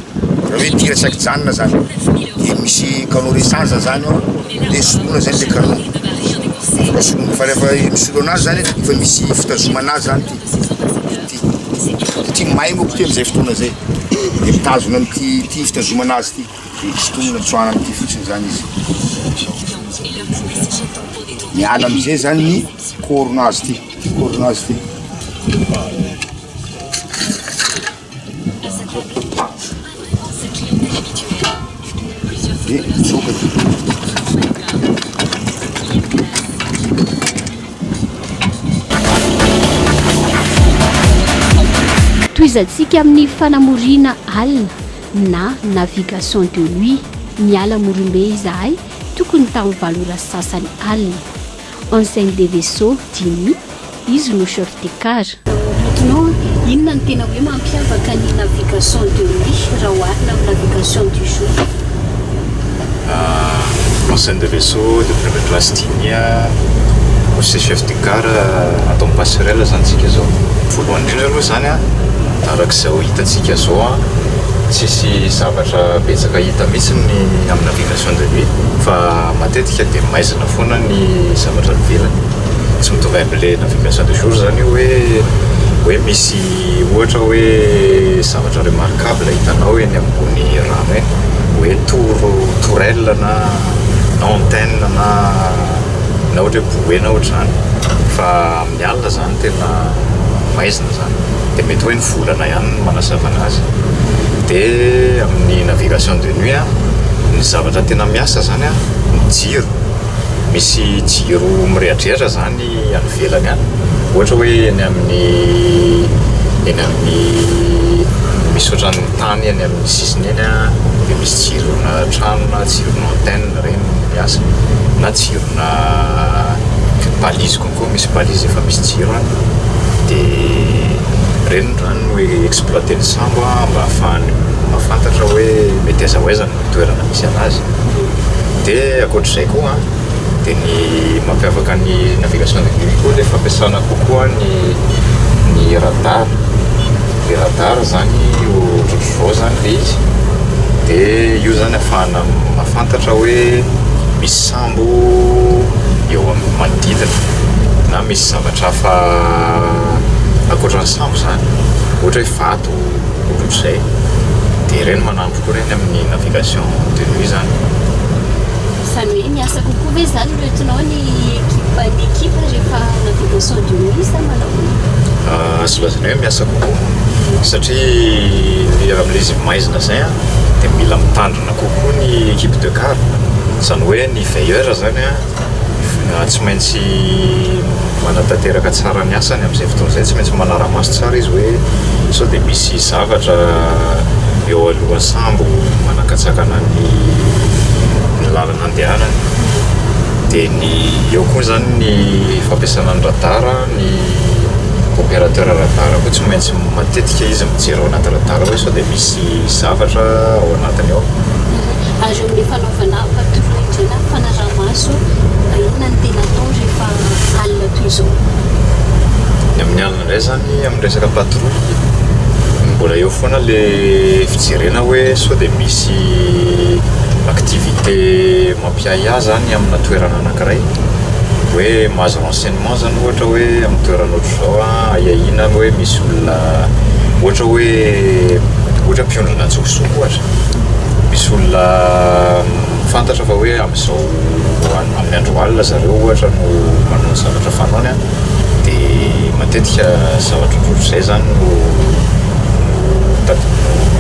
raha hoe tira saky janona zany de misy canot essence zany de solona zany le canot afaka solona fa rehefa misolo anazy zany efa misy fitazoma anazy zany ty may moko ty am'izay fotoana zay de mitazona amty ty fitazoma anazy ty de sotomina tsoana amty fotsiny zany izy miala am'izay zany ny koronazy ty de mitsoka ty toizantsika amin'ny fanamorina alina na navigation de nuit. Miala Morombe izahay tokony tamin'ny valora sasany alina. Enseigne de vaisseau dimy izy no chef de car. No, inona ny tena hoe mampiavaka ny navigation de nuit raha oharina amin'ny navigation du jour? Enseigne de vaisseau de première classe dimy c'est chef de car atao amin'ny passerelle zany tsika zao. Voalohany indrindra aloha zany arak'izao hitantsika zao tsisy zavatra betsaka hita mihitsy ny amin'ny navigation de nuit fa matetika dia maizina foana ny zavatra ivelany. Tsy mitovy amin'le navigation de jour zany hoe misy ohatra hoe zavatra remarquable hitanao eny ambony rano eny hoe tourelle na antenne na ohatra hoe bouée na ohatra zany fa amin'ny alina zany tena maizina zany dia mety hoe ny volana ihany manasava anazy. Dia amin'ny navigation de nuit ny zavatra tena miasa zany ny jiro. Misy jiro mirehadrehatra zany any ivelany any ohatra hoe eny amin'ny misy ohatran'ny tany eny amin'ny sisiny eny dia misy jirona trano na jirona antenne reny miasa na jirona balise konko misy balise efa misy jiro any dia reny zany hoe exploiter ny sambo mba ahafahany mahafantatra hoe mety azahoaizana ny toerana misy anazy. Dia akoatr'izay koa dia ny mampiavaka ny navigation numérique koa dia fampiasana kokoa ny radar. Ny radar zany ohatr'izao zany le izy. Dia io zany ahafahana mahafantatra hoe misy sambo eo amin'ny manodidina na misy zavatra hafa akoatran'ny sambo zany, ohatra hoe vato ohatr'izay. Dia ireny manampy koa ireny amin'ny navigation de nuit zany. Izany hoe miasa kokoa ve zany rehetinao ny ekipa rehefa navigation de nuit sa manao? Azo lazana hoe miasa kokoa satria amin'ilay izy maizina zay dia mila mitandrina kokoa ny équipe de car. Zany hoe ny veilleur zany tsy maintsy manatanteraka tsara ny asany amin'izay fotoana izay, tsy maintsy manara-maso tsara izy hoe sao dia misy zavatra eo alohan'ny sambo manakatsakana ny lalana andehanany. Dia eo koa zany ny fampiasana ny radar, ny opérateur radar koa tsy maintsy matetika izy mijery ao anaty radar hoe sao dia misy zavatra ao anatiny ao. Ary eo amin'ny fanaovana patrouille indrena fanaraha-maso, inona ny tena atao rehefa alina toy izao? Ny amin'ny alina indray zany amin'ny resaka patrouille mbola eo foana le fijerena hoe sao dia misy activité mampiahy ahy zany amina toerana anankiray, hoe mahazo renseignement zany ohatra hoe amin'ny toerana ohatr'izao aiahina hoe misy olona ohatra hoe mpiondrina tsokosoko ohatra, misy olona fantatra fa hoe amin'izao amin'ny andro alina zareo ohatra no manao zavatra fanaony dia matetika zavatra ohatr'izay zany no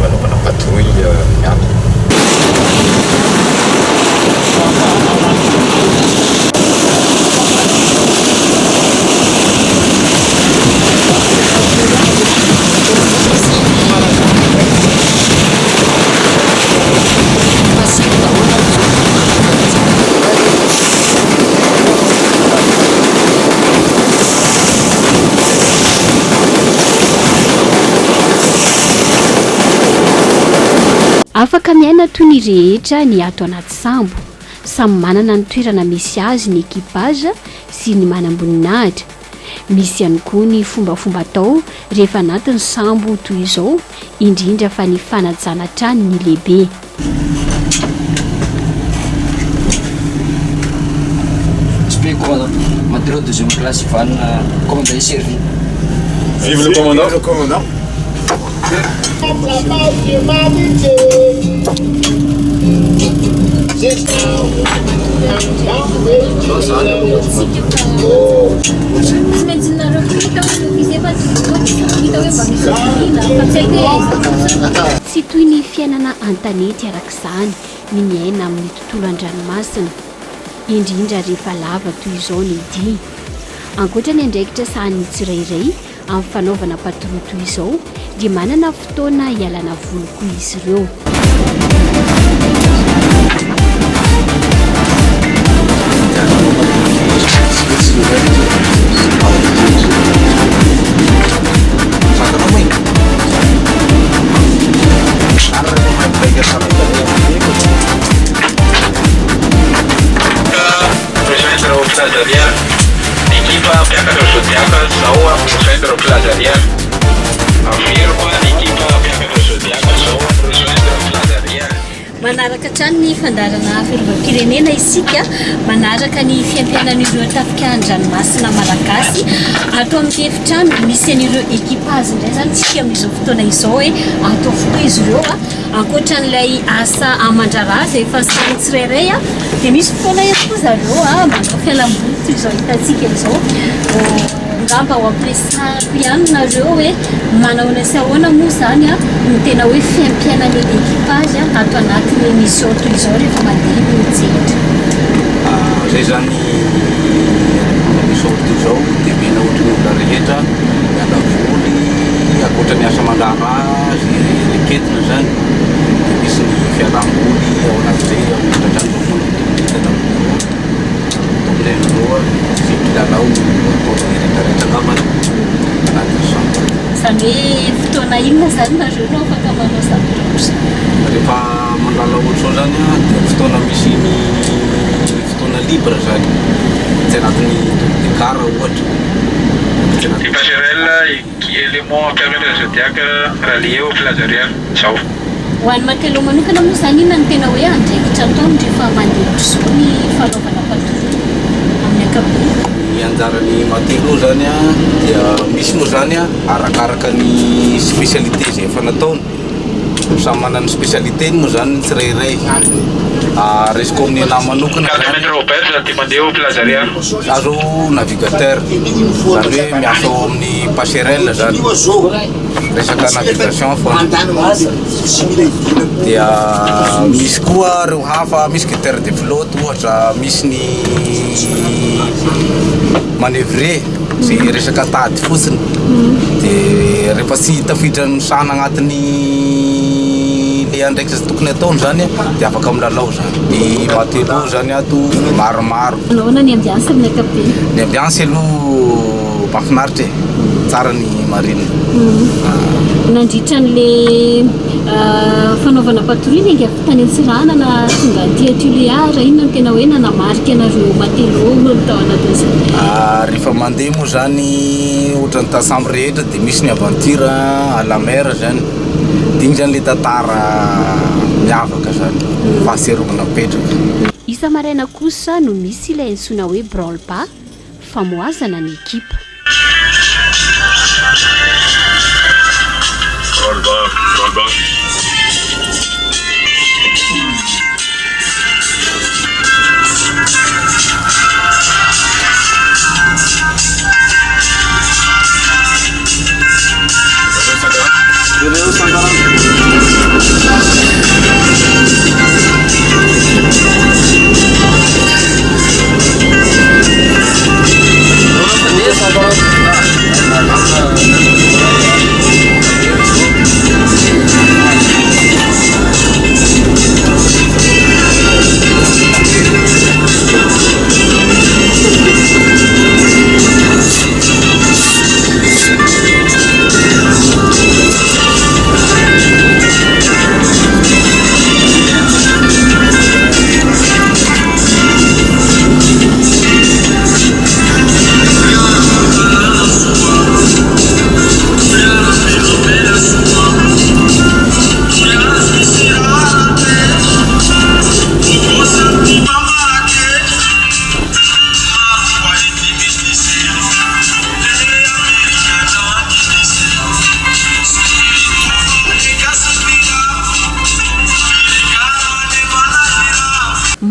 anaovana patrouille amin'ny alina. Afaka miaina toy ny rehetra ny ato anaty sambo, samy manana ny toerana misy azy ny ekipage sy ny manam-boninahitra. Misy ihany koa ny fombafomba atao rehefa anatin'ny sambo toy izao, indrindra fa ny fanajana trany ny lehibe. Madreo deuxième classe Ivan, commandant et servi. Vive le commandant. Vive le commandant. Tsy toy ny fiainana an-tanety arak'izany ny miaina amin'ny tontolo an-dranomasina, indrindra rehefa lava toy izao ny dia. Ankoatra ny andraikitra sahan'ny tsirairay amin'ny fanaovana patrouille toy izao dia manana fotoana hialana voly koa izy ireo. Equipa Piacatro Zodiaca, Saúl, pro centro Plazaria. Afirma equipa Piacatro Zodiaca, Saúl, pro centro Plazaria. Manaraka trano ny fandarana filovam-pirenena isika, manaraka ny fiampianan'ireo tafika an-dranomasina malagasy atao amin'ny efitrano misy an'ireo ekipage indray zany tsika amin'izao fotoana izao hoe atao fokoa izy ireo ankoatran'ilay asa aman-draraza efa samy tsirairay dia misy fotoana ihany koa zareo manao fialamboly toy izao hitantsika izao. Ngamba ao ampiresahako ihany nareo hoe manao sy ahoana moa zany ny tena hoe fiampianany ekipage ato anatin'ny émission toy izao rehefa mandeha mijery. Zay zany émission toy izao dia mena ohatry ny olona rehetra miala voly ankoatra ny asa mandrarazy reketina zany dia misy ny fialamboly ao anatin'izay ao anatrano tombolay nareo fikilalao ataony rehetrarehetra angambany anatin'izao. Izany hoe fotoana inona zany nareo no afaka manao zavatra ohatr'izay? Rehefa mandala ohatr'izao zany a dia fotoana misy ny fotoana libre zany tsy anatin'ny gara ohatra. Les passerelles qui éléments à permettre le zodiaque reliés au plage arrière zao. Ho an'ny matelo manokana moa zany inona ny tena hoe andraikitra ataony rehefa mandeha ohatr'izao ny fanaovana patrouille amin'ny ankapobeny? Ny anjarany matelo zany a dia misy moa zany a arakaraka ny spécialité zay efa nataony. Samy manana ny spécialitény moa zany ny tsirairay. Resiko amin'ny anahy manokana za zao navigateur zany hoe miasa ao amin'ny passerelle zany resaka navigation foana dia misy koa reo hafa misy guetteur de flotte ohatra misy ny manevrer zay resaka tady fotsiny dia rehefa tsy tafiditra ny sana agnatin'ny le andraikitra zay tokony ataony zany dia afaka milalao zany. Ny matelo zany ato maromaro. Nahoana ny ambiance amin'ny ankapobeny? Ny ambiance aloha mahafinaritra tsara ny marina. Nandritra n'le fanaovana patrouille inga tany Antsirana na tonga aty Tuléar, inona no tena hoe nanamarika anareo matelo no tao anatin'izay? Rehefa mandeha moa zany ohatran'ny tasambo rehetra dia misy ny aventure à la mer zany. Igny zany le tantara miavaka zany fahaserovana mipetraka. Isa maraina kosa no misy ilay antsoina hoe branle-bas, famoazana ny ekipa. Branle-bas.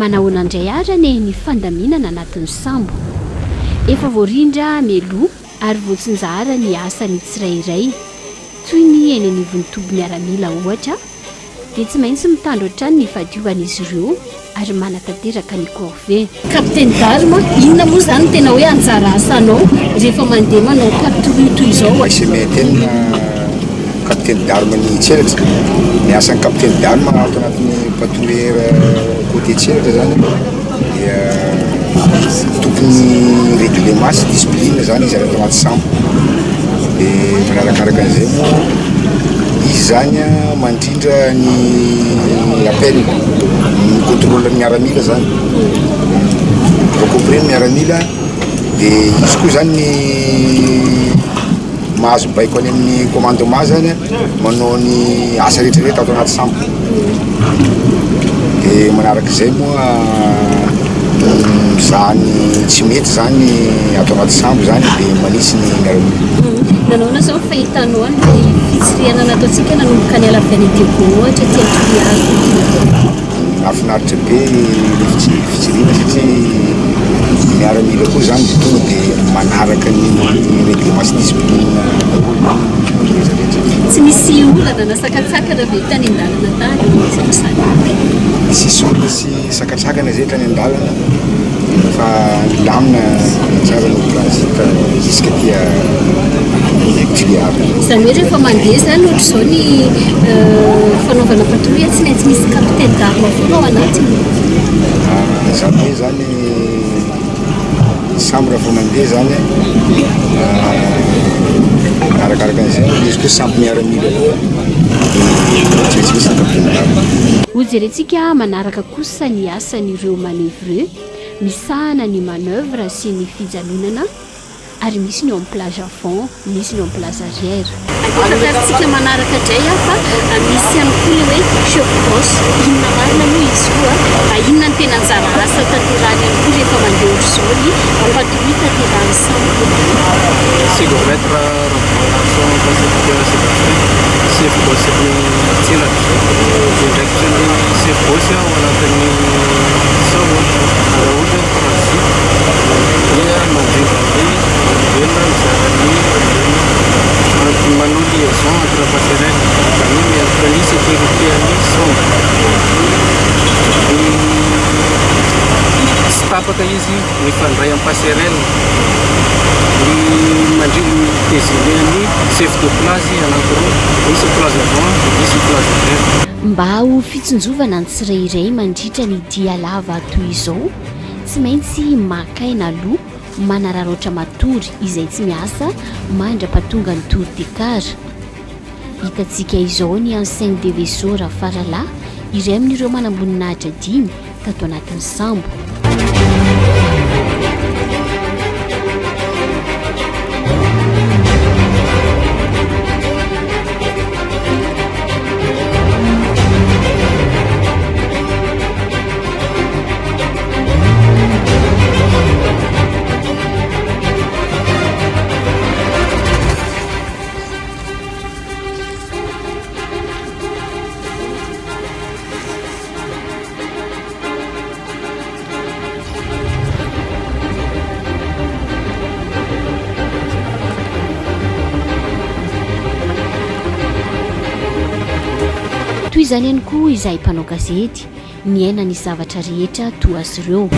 Manahoana indray arany ny fandaminana anatin'ny sambo. Efa voarindra meloa ary voatsinjara ny asany tsirairay toy ny eny anivon'ny toby miaramila ohatra dia tsy maintsy mitandro hatrany ny fadiovan'izy ireo ary manatanteraka ny corvée. Capitaine Darma, inona moa zany tena hoe anjara asanao rehefa mandeha manao patrouille toy izao? Tena capitaine Darma ny tselatra. Ny asan'ny capitaine Darma ato anatin'ny patrouilleur côté tselatra zany dia tokony réglement sy discipline zany izy ato anaty sambo. Dia manarakaraka an'izay moa izy zany mandrindra ny appel ny contrôle miaramila zany. Recouvré miaramila dia izy koa zany ny mahazo baiko any amin'ny commandement zany manao ny asa rehetrarehetra ato anaty sambo. Dia manaraka izay moa zany tsy mety zany ato anaty sambo zany dia manisy ny miaramila. Nanao zao fahitanao ny fitsirihana nataontsika nanomboka ny alavany Debo ohatra ty Tuléar. Mahafinaritra be le fitsirihana satria miaramila koa zany dia tonga dia manaraka ny réglement sy discipline tsy misy olana na sakatsakana ve tany an-dalana tany? Sisy olona sy sakatsakana zay tany an-dalana fa lamina tsara ny transit jusqu'à tia Tuléar. Izany hoe rehefa mandeha zany ohatr'izao ny fanaovana patrouille tsy maintsy misy capitaine Darma foana ao anatiny. Zany hoe zany sambo raha fa mandeha zany arakaraka an'izay izy koa sambo miaramila tsy sakafona ho jerentsika manaraka kosa ny asan'ireo manevreux misahana ny manœuvre sy ny fijalonana ary misy ny en plage à fond misy ny en plage arrière akotataritsika manaraka dray fa misy ihany koa le hoe chef brosse inona marina moa izy koa inona ny tena anjara asa tanterahany ihany koa rehefa mandeha orzony ampatory tanterahany sambo Sigurmettre relation classification chef boss ni tselatra ndraiky ny chef boss ao anatin'ny sambo raha ohatra transit dia mandrindra be velona mizarany manao liaison entre passerelle zany hoe miaraka ny sécurité amin'ny sambo tsy tapaka izy mifandray amin'ny passerelle ny mandrindra désigné chef de place anankiroa misy place avant misy place arrière mba ho fitsinjovana ny tsirairay mandritra ny dia lava toy izao tsy maintsy makaina aloha manararoatra matory izay tsy miasa mandra-patonga ny tour de car hitantsika izao ny enseigne de vaisseau raha farala iray amin'ireo manamboninahitra 5 tato anatin'ny sambo toy izany ihany koa izay mpanao gazety ny aina ny zavatra rehetra toa azy ireo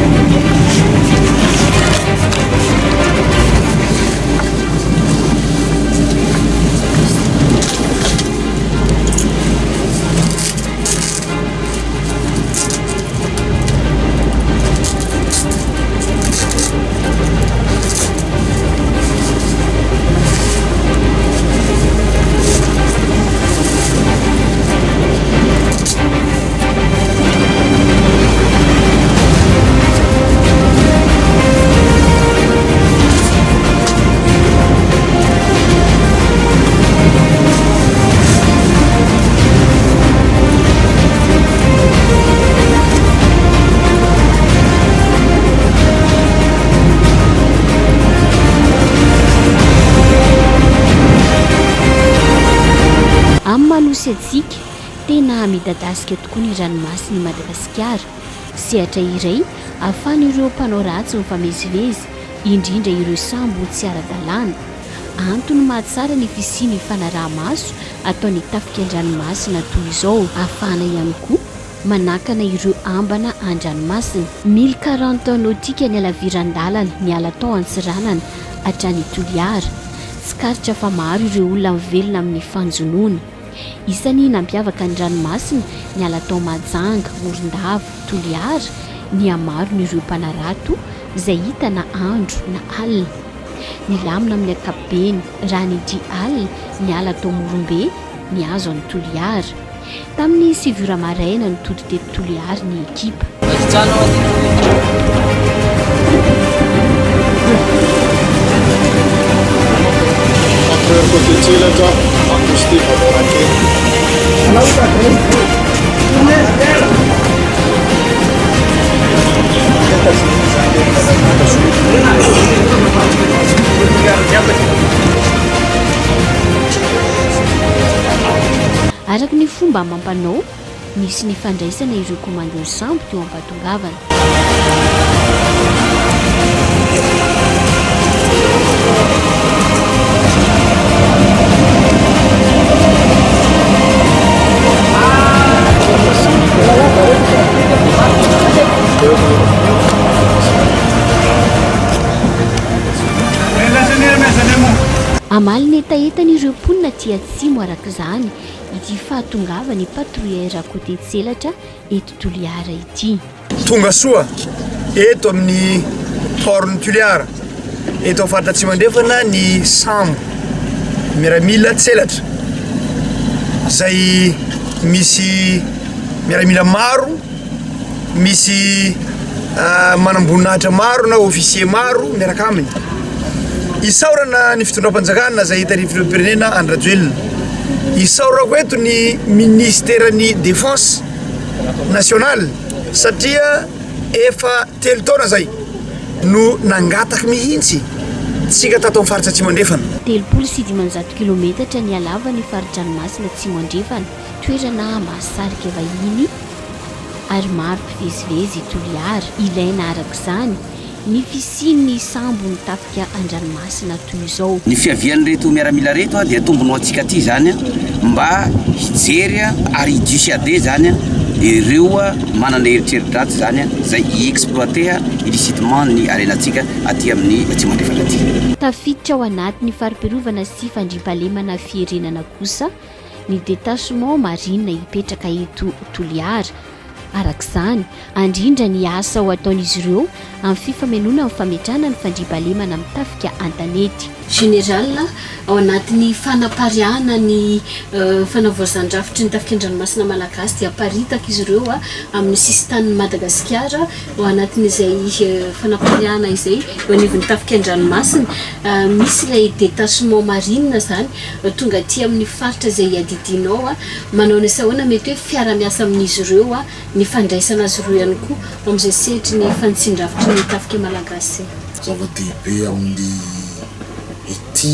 atsika tena midadasika tokoa ny ranomasiny Madagasikara sehatra iray ahafahan'ireo mpanao ratsy mifamezivezy indrindra ireo sambo tsy ara-dalàna antony mahatsara ny fisiany fanaraha-maso ataony tafika an-dranomasina toy izao ahafahana ihany koa manakana ireo ambana an-dranomasina 1040 tonnes nautique ny alaviran-dalana ny alatao antsiranana hatrany Toliara tsy karitra fa maro ireo olona mivelona amin'ny fanjonoana isany nampiavaka ny ranomasina ny alatao Majanga, Morondava, Toliara ny amaro n'ireo mpanarato izay hita na andro na alina ny lamina amin'ny akapobeny raha ny di alina ny alatao Morombe ny azo any Toliara tamin'ny 7 maraina ny tody teto Toliara ny ekipa côté tselatra angosty valorake araka ny fomba mampanao misy ny fandraisana ireo komandon'ny sambo teo ampatongavana amaly ny etaetan'ireo mponina tia atsimo araka izany ity fahatongava ny patrouilleur côté tselatra eto Toliara ity tonga soa eto amin'ny porny tuliara eto faritra tsy mandrefana ny sambo miaramila tselatra zay misy miaramila maro misy manamboninahitra maro na officier maro miaraka aminy isaorana ny fitondram-panjakana zay hita rifilopirenena andrajoelona isaorako eto ny ministerany défense nationale satria efa telo taona zay no nangataka mihitsy tsika tato amin'ny faritra Atsimo andrefana 370 kilometatra ny alava ny faridranomasina Atsimo andrefana toerana mahasarika vahiny ary maro mpivezivezy toliara ilaina arak'izany ny fisian'ny sambo ny tafika andranomasina toy izao ny fiaviany reto miaramila reto dia tombonao antsika ty zany mba hijery ary hidisiade zany ireo manana eritreridratsy zany zay iexploiter illicitement ny arenatsika aty amin'ny Atsimo andrefana aty tafiditra ao anatin'ny farim-piarovana sy fandriampahalemana firenena kosa ny détachement marine hipetraka eto Toliara arak'izany andrindra ny asa ho ataon'izy ireo amin'ny fifamelona amin'ny fametrahana ny fandriampahalemana amin'ny tafika an-tanety général ao anatin'ny fanapariahana ny fanavoazan-drafitry ny tafika an-dranomasina malagasy dia paritaka izy ireo amin'ny sisin-tanin'ny Madagasikara ao anatin'izay fanapariahana izay eo anivon'ny tafika an-dranomasina misy ilay détachement marine zany tonga aty amin'ny faritra izay hiadidinao manao ny sahoana mety hoe fiara-miasa amin'izy ireo ny fandraisana azy ireo ihany koa amin'izay sehatry ny fanitsin-drafitry ny tafika malagasy zava-dehibe amin'ny ity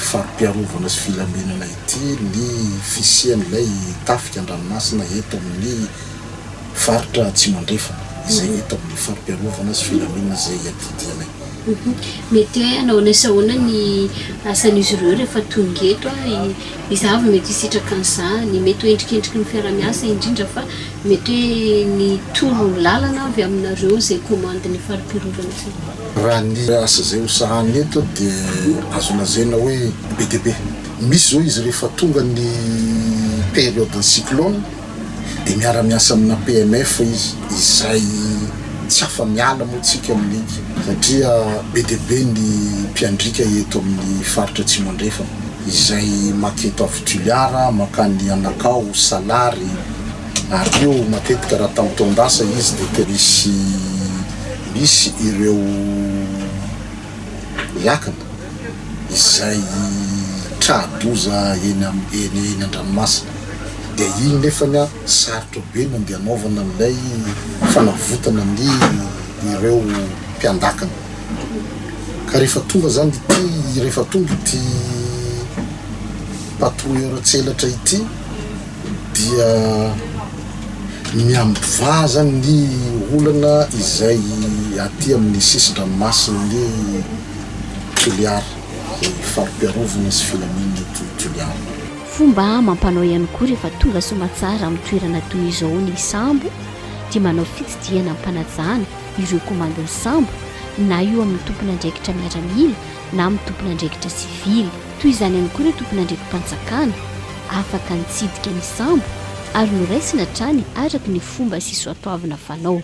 farim-piarovana sy filamenana ity ny fisian'ilay tafika an-dranomasina eto amin'ny faritra Atsimo andrefana izay eto amin'ny farim-piarovana sy filamenana zay adidinay mety hoe anao nasahoana ny asan'izy ireo rehefa tonga eto izava mety hisitraka an'izany mety hoe endrikendriky ny fiara-miasa indrindra fa mety hoe ny toro lalana avy aminareo zay commande ny farim-piarovana zay raha ny asa zay hosahany eto dia azo lazaina hoe be dia be misy zao izy rehefa tonga ny période cyclone dia miara-miasa amina PMF izy izay tsy afa-miala moa tsika amin'iny satria be dia be ny mpiandrika eto amin'ny faritra Atsimo andrefana izay maketo avy Toliara makany Anakao Salary ary io matetika raha tamotondasa izy dia misy ireo yakana izay tradoza eny an-dranomasina dia iny nefany sarotra be mandeha anaovana amin'ilay fanavotana ny ireo mpiandakana ka rehefa tonga zany ity rehefa tonga ity patrouilleur tselatra ity dia miambivà zany ny olana izay aty amin'ny sisin-dranomasina ny Toliara zay farim-piarovana sy filamenana Toliara fomba mampanao ihany koa rehefa tonga somatsara amin'ny toerana toy izao ny sambo dia manao fitsidihana ampanajana ireo komandon'ny sambo na io amin'ny tompona andraikitra miaramila na amin'ny tompona andraikitra sivily toy izany ihany koa ireo tompona andraikitra mpanjakana afaka nitsidika ny sambo ary noraisina trany araka ny fomba sy soatoavina fanao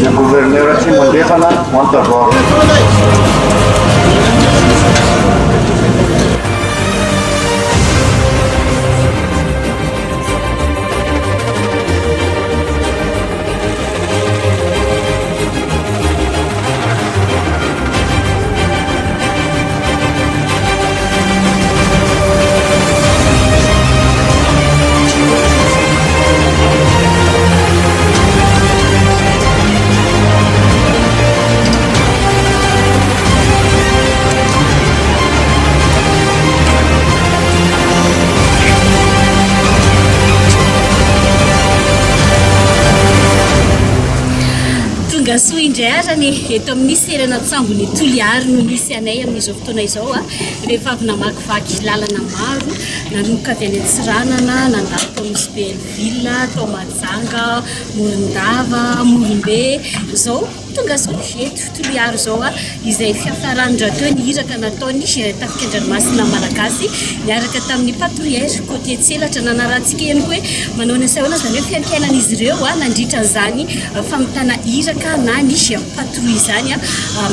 Le gouverneur Atsimo andrefana monta a bordo. Tongasoa indray arany eto amin'ny serana tsambony Toliary no misy anay amin'izao fotoana izao a. Rehefa avy namakivaky lalana maro nanomboka avy any Antsiranana, nandalo tao misy Belleville, tao Majanga, Morondava, Morimbe zao tongasoa eto Toliary zao a izay fiafarandra teo ny hiraka nataony tafika an-dranomasina malagasy miaraka tamin'ny patrouilleur côté Tselatra nanarahantsika ihany koa hoe manao ny asahoana zany hoe fiankianan'izy ireo a nandritra zany famitana hiraka na nisy patrouille zany a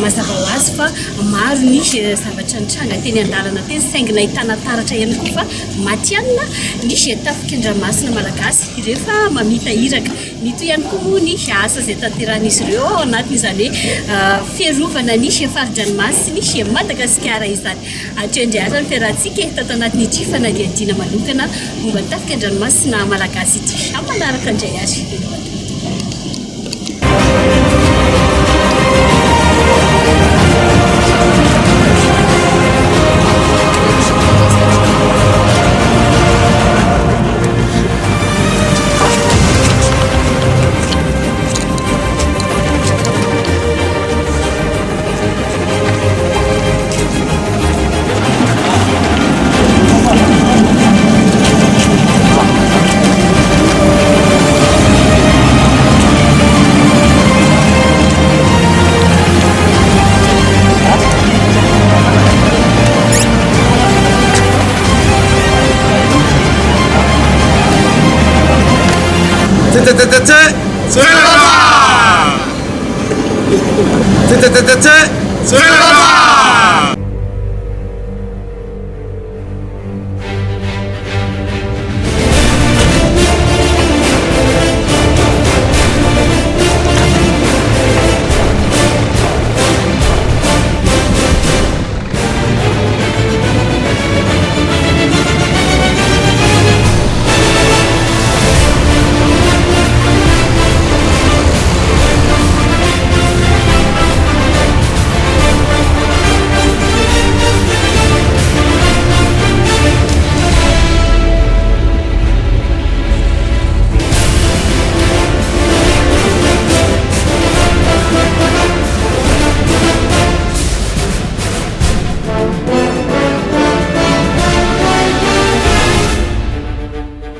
mazava ho azy fa maro ny zavatra nitranga teny an-dalana teny saingina ahitana taratra ihany koa fa matianina nisy tafika an-dranomasina malagasy rehefa mamita hiraka nito ihany koa moa ny asa izay tanteran'izy ireo ao anatiny izany hoe fiarovana nisy faridranomasina nisy Madagasikara izany ateo indray ny fiarahantsika tato anatin'ny ity fanadihadiana manokana momba ny tafika an-dranomasina malagasy ity manaraka indray azy. Tselata!